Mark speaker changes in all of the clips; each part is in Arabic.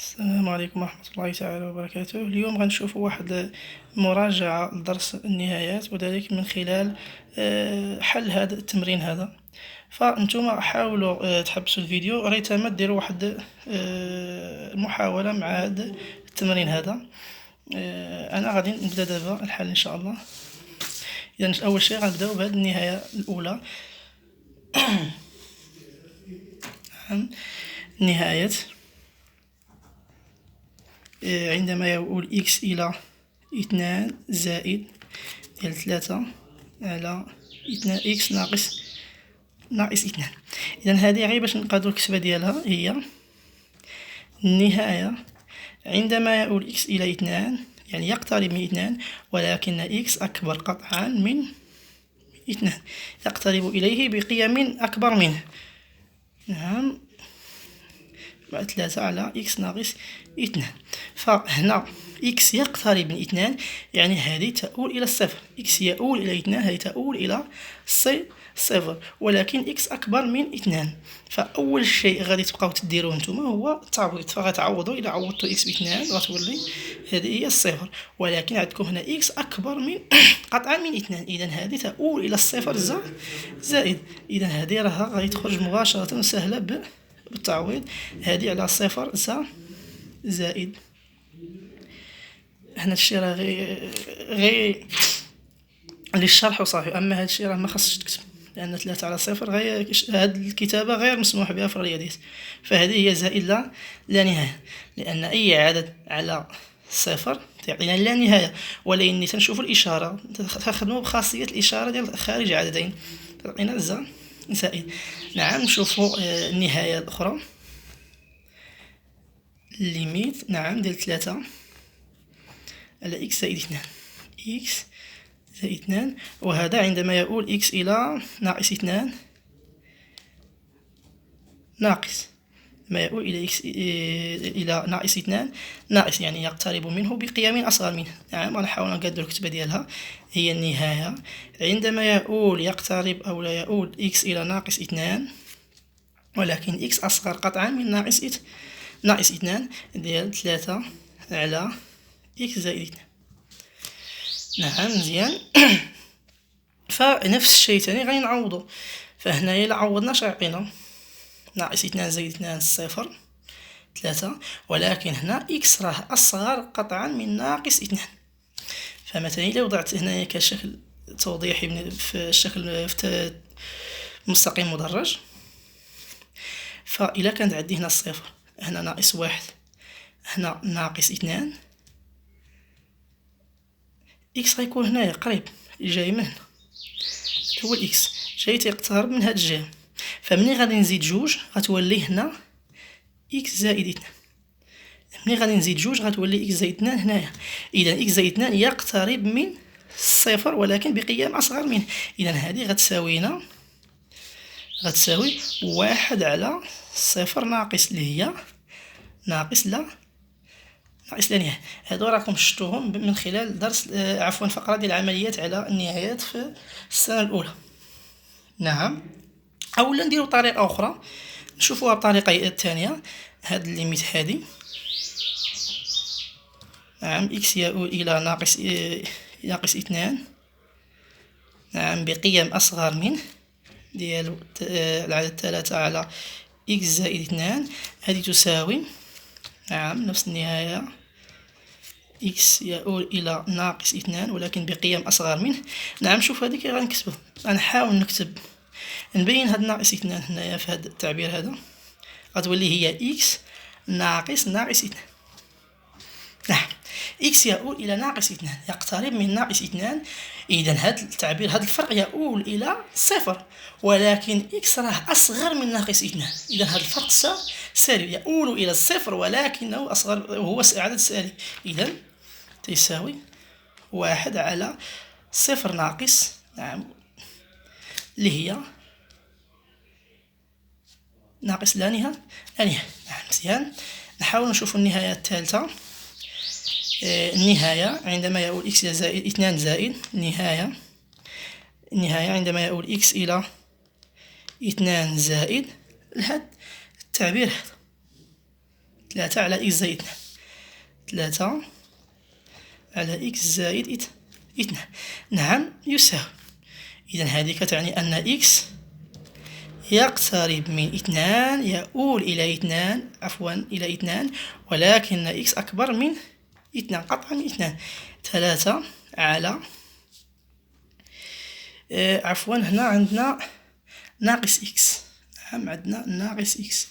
Speaker 1: السلام عليكم ورحمة الله تعالى وبركاته. اليوم غنشوفوا واحد مراجعة لدرس النهايات، وذلك من خلال حل هذا التمرين هذا. فانتم حاولوا تحبسوا الفيديو ريتما ديروا واحد المحاولة مع هذا التمرين هذا. انا غادي نبدا دابا الحل ان شاء الله. اذا اول شيء غنبداو بهذه النهاية الاولى. نهاية عندما يؤول إكس إلى 2 زائد ديال 3 على 2 إكس ناقص 2. إذا هذه غير باش نقادو الكتبة ديالها هي النهاية عندما يؤول إكس إلى 2، يعني يقترب من 2 ولكن إكس أكبر قطعا من 2، يقترب إليه بقيم أكبر منه. نعم، 3 على إكس ناقص 2. فهنا إكس يقترب من 2، يعني هذه تؤول إلى الصفر. إكس يؤول إلى 2، هذه تؤول إلى صفر، ولكن إكس أكبر من 2. فأول شيء غادي تبقاو تديروه نتوما هو التعويض. فغتعوضوا، إلا عوضتوا إكس ب2 غتولي هذه هي الصفر، ولكن عندكم هنا إكس أكبر من قطعا من 2، إذا هذه تؤول إلى الصفر زائد. إذا هذه راها غادي تخرج مباشرة سهلة بالتعويض. هذه على صفر زائد. هنا الشيء راه غير للشرح وصافي، اما هذا الشيء راه ما خاصش تكتب، لان 3 على صفر غير هاد الكتابه غير مسموح بها في الرياضيات. فهذه هي زائد لا نهايه، لان اي عدد على صفر تعطينا لا نهايه. ولكن تنشوفوا الاشاره، تخدموا بخاصيه الاشاره ديال خارج عددين، تعطينا زائد. نعم، نشوفوا النهايه الاخرى ليميت. نعم، ديال 3 على إكس زائد 2. إكس زائد 2، وهذا عندما يؤول إكس إلى ناقص 2 ناقص. ما يؤول إلى إكس إلى ناقص 2 ناقص، يعني يقترب منه بقيم أصغر منه. نعم، غنحاول نقدر الكتبة ديالها. هي النهاية عندما يقترب أو لا يؤول إكس إلى ناقص 2، ولكن إكس أصغر قطعا من ناقص 2 ديال 3 على إكس زائد 2. نعم، مزيان. فنفس الشيء تاني غادي نعوضو. فهنايا الا عوضنا اش غيعطينا؟ ناقص 2 زائد 2 صفر 3، ولكن هنا إكس راه أصغر قطعا من ناقص 2. فمثلا إلا وضعت هنايا كشكل توضيحي في الشكل في مستقيم مدرج، فإلا كانت عندي هنا الصفر، هنا ناقص 1، هنا ناقص 2، إكس غيكون هنايا قريب جاي من هنا، هو الإكس جاي تيقترب من هاد الجهة. فمني غادي نزيد جوج غتولي هنا إكس زائد 2. ملي غادي نزيد جوج غتولي إكس زائد 2 هنايا. إذا إكس زائد 2 يقترب من الصفر ولكن بقيم أصغر منه. إذا هذه غتساوي 1 على صفر ناقص اللي هي ناقص لا نهاية. هادو راكم شفتوهم من خلال درس فقرة ديال العمليات على النهايات في السنة الأولى. نعم، اولا نديرو طريقه اخرى نشوفوها بطريقه الثانيه. هاد الليميت هادي، نعم، إكس يؤول إلى ناقص 2، نعم، بقيم أصغر منه ديال العدد 3 على إكس زائد 2. هذه تساوي، نعم، نفس النهاية، إكس يؤول إلى ناقص 2 ولكن بقيم أصغر منه. نعم، شوف هذه كي غنكتبها، غنحاول نبين هاد ناقص 2 هنايا في هاد التعبير هذا، غتولي هي إكس ناقص 2. نعم، إكس يؤول إلى ناقص 2، يقترب من ناقص 2. إذا هاد التعبير، هاد الفرق يؤول إلى صفر، ولكن إكس راه أصغر من ناقص 2. إذا هاد الفرق سالب، يؤول إلى الصفر ولكنه أصغر، وهو عدد سالب. إذا تساوي 1 على صفر ناقص، نعم، اللي هي ناقص لا نهاية. نعم، مزيان. نحاول نشوف النهاية الثالثة. النهاية عندما يؤول إكس إلى زائد 2 زائد النهاية عندما يؤول إكس إلى 2 زائد هاد التعبير هذا 3 على إكس زائد 2. 3 على إكس زائد 2. نعم يساوي. إذا هذه كتعني أن إكس يقترب من 2 يؤول إلى 2 إلى 2 ولكن إكس أكبر من 2 قطعا من 2. 3 على هنا عندنا ناقص إكس. نعم عندنا ناقص إكس.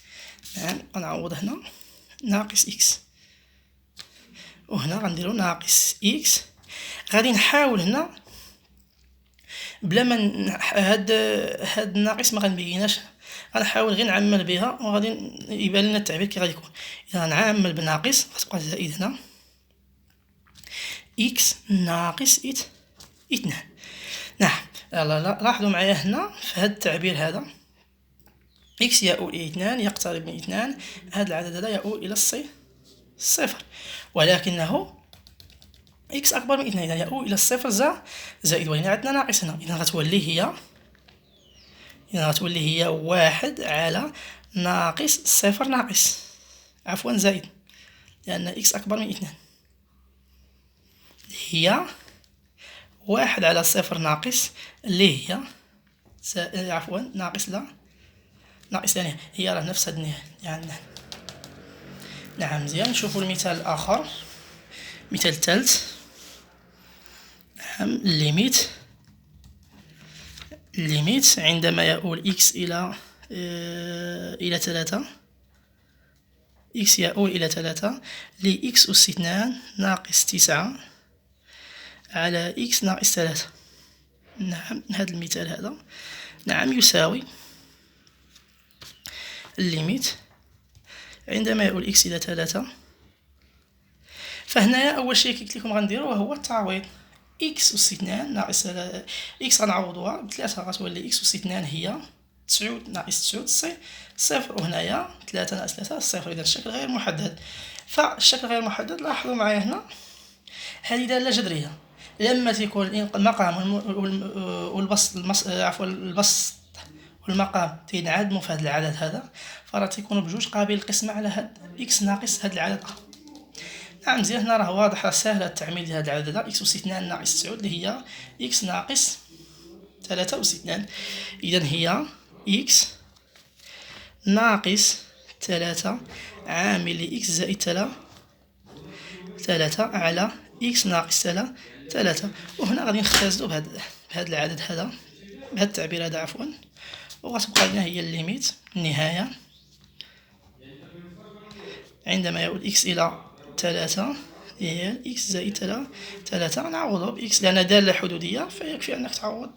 Speaker 1: نعم غنعوض هنا ناقص إكس وهنا غنديرو ناقص إكس. غادي نحاول هنا بلا ما هاد الناقص ما غنبيناش، غنحاول غير نعمل بها وغادي يبان لنا التعبير كي غادي يكون. اذا نعمل بالناقص غتبقى زائد هنا إكس ناقص 2. نعم لاحظوا معايا هنا في هذا التعبير هذا إكس يؤول إلى 2 يقترب من 2. هذا العدد هذا يؤول إلى الصفر ولكنه إكس أكبر من 2 إذا يؤول إلى الصفر زائد ولكن عندنا ناقص هنا. إذا غتولي هي 1 على ناقص صفر ناقص زائد لأن إكس أكبر من 2 هي 1 على صفر ناقص اللي هي ناقص ناقص ثانية هي راه نفس هاد النهاية يعني. نعم مزيان. نشوفوا المثال الآخر. مثال الثالث. نعم ليميت عندما يؤول إكس إلى 3 إكس يؤول إلى 3 لإكس أس 2 ناقص 9 على إكس ناقص 3. نعم هذا المثال هذا نعم يساوي الليميت عندما يؤول إكس إلى 3. فهنايا أول شيء قلت لكم غنديرو هو التعويض. إكس أس 2 ناقص إكس غنعوضوها بثلاثة غتولي إكس أس 2 هي 9 ناقص 9 صفر وهنايا 3 ناقص 3 صفر. إذا الشكل غير محدد. فالشكل غير محدد لاحظوا معايا هنا هذه دالة جذرية لما تيكون المقام والبسط البسط والمقام تينعدموا في هذا العدد هذا فراه تيكونوا بجوج قابل للقسمة على هاد إكس ناقص هاد العدد. نعم مزيان. هنا راه واضح راه ساهل التعميل لهاد العدد هذا إكس أس 2 ناقص 9 اللي هي إكس ناقص 3 أس 2. إذا هي إكس ناقص 3 عامل إكس زائد 3 على إكس ناقص 3. وهنا غادي نختزلو بهذا العدد هذا بهذا التعبير هذا وغتبقى لنا هي الليميت النهاية عندما يؤول إكس إلى 3 هي إكس زائد 3. نعوضو بإكس لأن دالة حدودية فيكفي أنك تعوض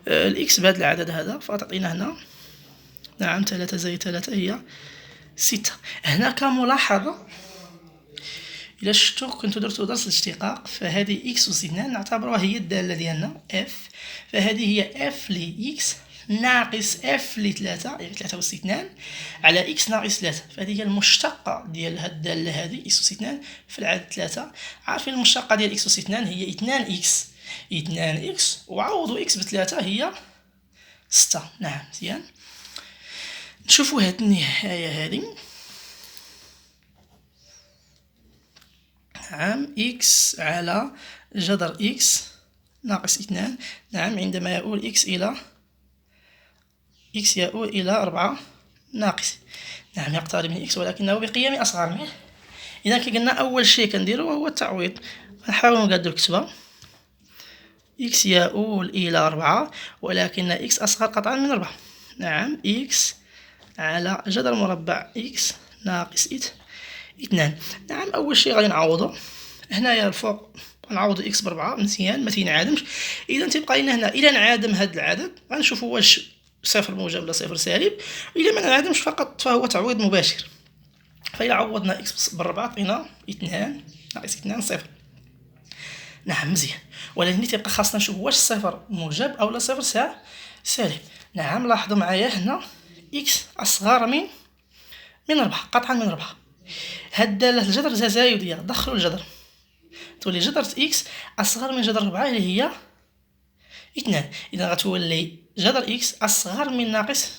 Speaker 1: الإكس بهذا العدد هذا فتعطينا هنا نعم 3 زائد 3 هي 6. هنا كملاحظة إلا شفتو كنتو درتو درس الاشتقاق فهذه إكس أس 2 نعتبروها هي الدالة ديالنا إف. فهذه هي إف لإكس ناقص إف ل3 يعني 3 أس 2 على إكس ناقص 3. فهذه هي المشتقة ديال هاد الدالة هذه إكس أس 2 في العدد 3. عارفين المشتقة ديال إكس أس 2 هي 2 إكس وعوضوا إكس ب3 هي 6. نعم مزيان. نشوفوا هاد النهاية هذه. نعم إكس على جذر إكس ناقص 2. نعم عندما يؤول إكس يؤول إلى 4 ناقص. نعم يقترب من إكس ولكنه بقيم أصغر منه. إذا كي قلنا أول شيء كنديرو هو التعويض. نحاول نقادو الكتبة. إكس يؤول إلى 4 ولكن إكس أصغر قطعا من 4. نعم إكس على جذر مربع إكس ناقص 2. نعم أول شيء غادي نعوضو هنايا الفوق غنعوضو إكس ب4 مزيان ما تينعدمش. إذا تيبقى لنا هنا إلا انعدم هاد العدد غنشوفو واش صفر موجب ولا صفر سالب. إلا ما انعدمش فقط فهو تعويض مباشر. فإلا عوضنا إكس ب4 عطينا 2 ناقص 2 صفر. نعم مزيان. ولكن تيبقى خاصنا نشوف واش صفر موجب أو لا صفر سالب. نعم لاحظوا معايا هنا إكس أصغر من 4 قطعا من 4. هاد الدالة الجذر تزايدية دخلوا الجذر تولي جذر إكس أصغر من جذر 4 اللي هي 2. إذا غتولي جذر إكس أصغر من ناقص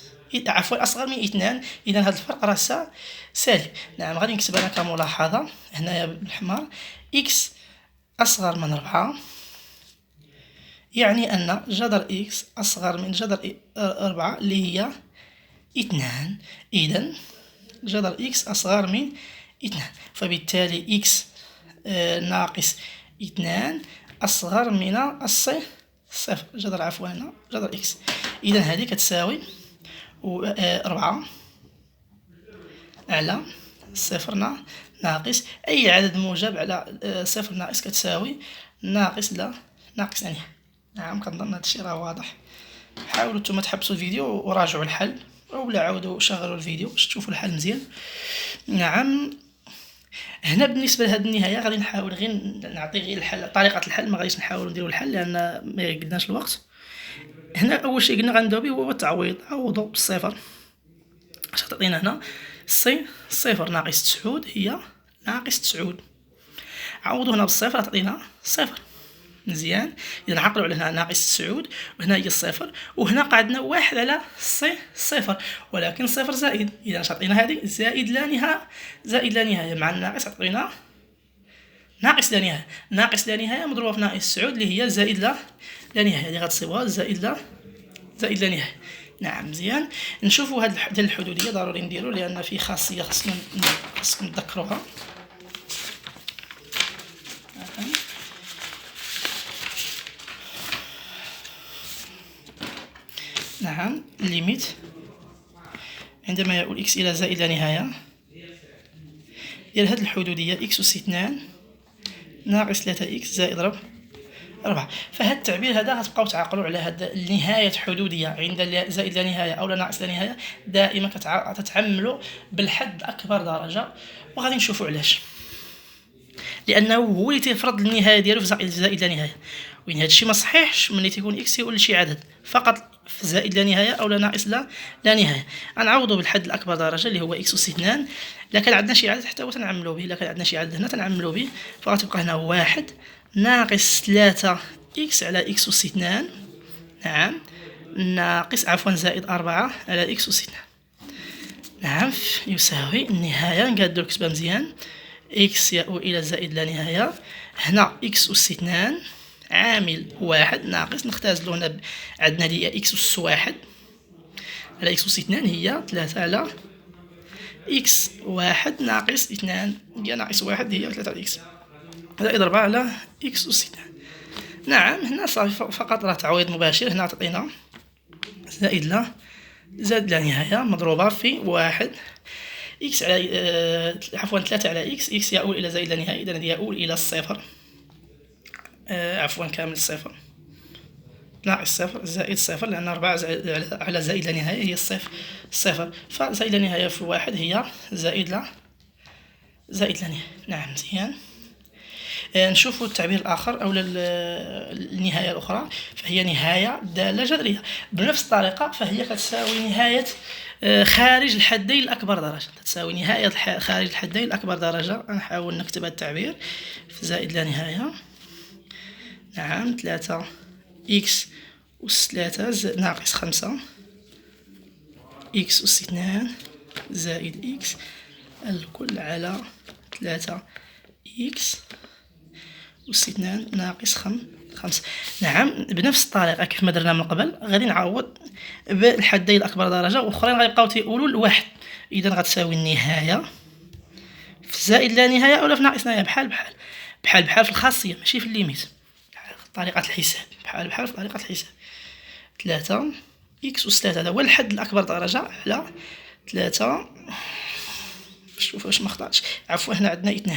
Speaker 1: عفوا أصغر من 2. إذا هذا الفرق راه سالب. نعم غادي نكتب أنا كملاحظة هنايا بالحمار إكس أصغر من 4، يعني أن جذر إكس أصغر من جذر 4 اللي هي 2. إذا جذر إكس أصغر من 2، فبالتالي إكس ناقص 2 أصغر من الصفر. جذر عفوا هنا جذر إكس. إذا هذه كتساوي 4 على صفر ناقص أي عدد موجب على صفر ناقص كتساوي ناقص ناقص ثانية. نعم كنظن هذا الشيء راه واضح. حاولوا نتوما تحبسوا الفيديو وراجعوا الحل، ولا عاودوا شغلوا الفيديو باش تشوفوا الحل مزيان. نعم هنا بالنسبه لهذه النهايه غادي نحاول غير نعطي غير الحل، طريقه الحل، ما غاديش نحاولوا نديروا الحل لان ما قدناش الوقت. هنا اول شيء قلنا غندوي به هو التعويض. عوضوا بالصفر اش تعطينا هنا صفر ناقص 9 هي ناقص 9. عوضوا هنا بالصفر تعطينا صفر. مزيان. اذا نعقلوا على هنا ناقص 9 وهنا هي الصفر، وهنا قعدنا 1 على صفر، ولكن صفر زائد. اذا تعطينا هذه زائد لا نهايه مع الناقص تعطينا ناقص لا نهايه. ناقص لا نهايه مضروبه في ناقص 9 اللي هي زائد لا نهايه، اللي غتصيبوها زائد لا نهايه. نعم مزيان. نشوفوا هاد ديال الحدوديه ضروري نديرو لان في خاصيه خصنا نتذكروها. نعم ليميت عندما يؤول إكس إلى زائد لا نهاية ديال هاد الحدودية إكس أس 2 ناقص 3 إكس زائد 4. فهاد التعبير هذا غتبقاو تعقلوا على هاد النهاية حدودية عند زائد لا نهاية أو ناقص لا نهاية، دائما كتتعاملوا بالحد أكبر درجة، وغادي نشوفوا علاش. لأنه هو اللي تيفرض النهاية ديالو في زائد لا نهاية، وين هاد الشيء ما صحيحش ملي تيكون إكس يقول لشي عدد فقط في زائد لا نهاية أو ناقص لا نهاية. غنعوضوا بالحد الأكبر درجة اللي هو إكس أس 2. إلا كان عندنا شي عدد حتى هو تنعملوا به، إلا كان عندنا شي عدد هنا تنعملوا به، فغتبقى هنا 1 ناقص 3 إكس على إكس أس 2. نعم ناقص عفوا زائد 4 على إكس أس 2. نعم يساوي النهاية. نقادو الكتبة مزيان. إكس يؤول إلى زائد لا نهاية. هنا إكس أس 2 عامل 1 ناقص نختازلو هنا عندنا لي إكس أس 1 على إكس أس 2 هي 3 على إكس 1 ناقص 2 هي ناقص 1 هي 3 على إكس زائد 4 على إكس أس 2. نعم هنا صافي فقط راه تعويض مباشر. هنا تعطينا زائد لا نهاية مضروبة في 1 إكس على عفوا 3 على إكس يؤول إلى زائد لا نهاية، إذا يؤول إلى الصفر. عفوا كامل الصفر ناقص صفر زائد صفر، لأن 4 على زائد لا نهاية هي صفر، فزائد لا نهاية في 1 هي زائد لا نهاية. نعم مزيان. نشوفوا التعبير الآخر أو النهاية الأخرى، فهي نهاية دالة جذرية بنفس الطريقة، فهي كتساوي نهاية خارج الحدين الأكبر درجة. تساوي نهاية خارج الحدين الأكبر درجة. نحاول نكتب التعبير في زائد لا نهاية. نعم 3 إكس أس 3 ناقص 5 إكس أس 2 زائد إكس الكل على 3 إكس أس 2 ناقص 5. نعم بنفس الطريقة كيف ما درنا من قبل غادي نعوض بالحدين الأكبر درجة، وأخرين غيبقاو تيقولوا الواحد. إذا غتساوي النهاية في زائد لا نهاية أو في ناقص نهاية بحال في الخاصية ماشي في الليميت. طريقة الحساب بحال في طريقة الحساب. 3 إكس أس 3 هذا هو الحد الأكبر درجة على 3. شوف واش ما خطأتش، عفوا هنا عندنا 2،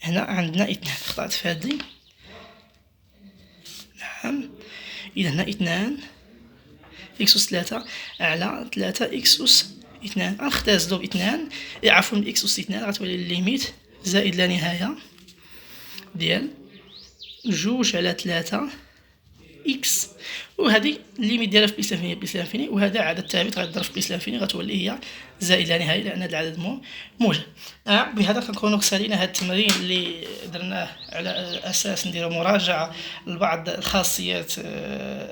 Speaker 1: هنا عندنا 2 خطأت في هذه. نعم إذا هنا 2 إكس أس 3 على 3 إكس أس 2. غنختازلو ب 2 عفوا إكس أس 2 غتولي الليميت زائد لا نهاية ديال 2 على 3 اكس، وهذه الليميت ديالها في بلس انفيني، وهذا عدد ثابت غتضرب في بلس انفيني غتولي هي زائد لا نهايه لان هذا العدد موجب. بهذا كنكونوا كسالينا هذا التمرين اللي درناه على اساس نديروا مراجعه لبعض الخاصيات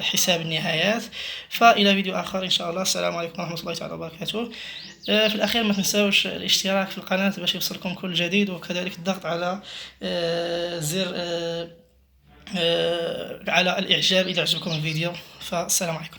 Speaker 1: حساب النهايات. فالى فيديو اخر ان شاء الله. السلام عليكم ورحمه الله تعالى وبركاته. في الاخير ما تنساوش الاشتراك في القناه باش يوصلكم كل جديد، وكذلك الضغط على زر على الاعجاب اذا عجبكم الفيديو. فالسلام عليكم.